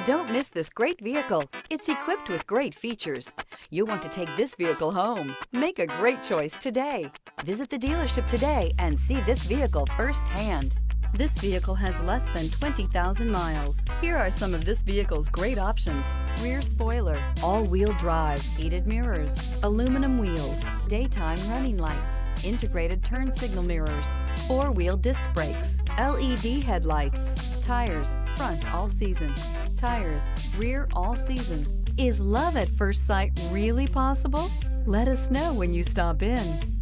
Don't miss this great vehicle. It's equipped with great features. You'll want to take this vehicle home. Make a great choice today. Visit the dealership today and see this vehicle firsthand. This vehicle has less than 20,000 miles. Here are some of this vehicle's great options: rear spoiler, all-wheel drive, heated mirrors, aluminum wheels, daytime running lights, integrated turn signal mirrors, four-wheel disc brakes, LED headlights, tires, front all season, tires, rear all season. Is love at first sight really possible? Let us know when you stop in.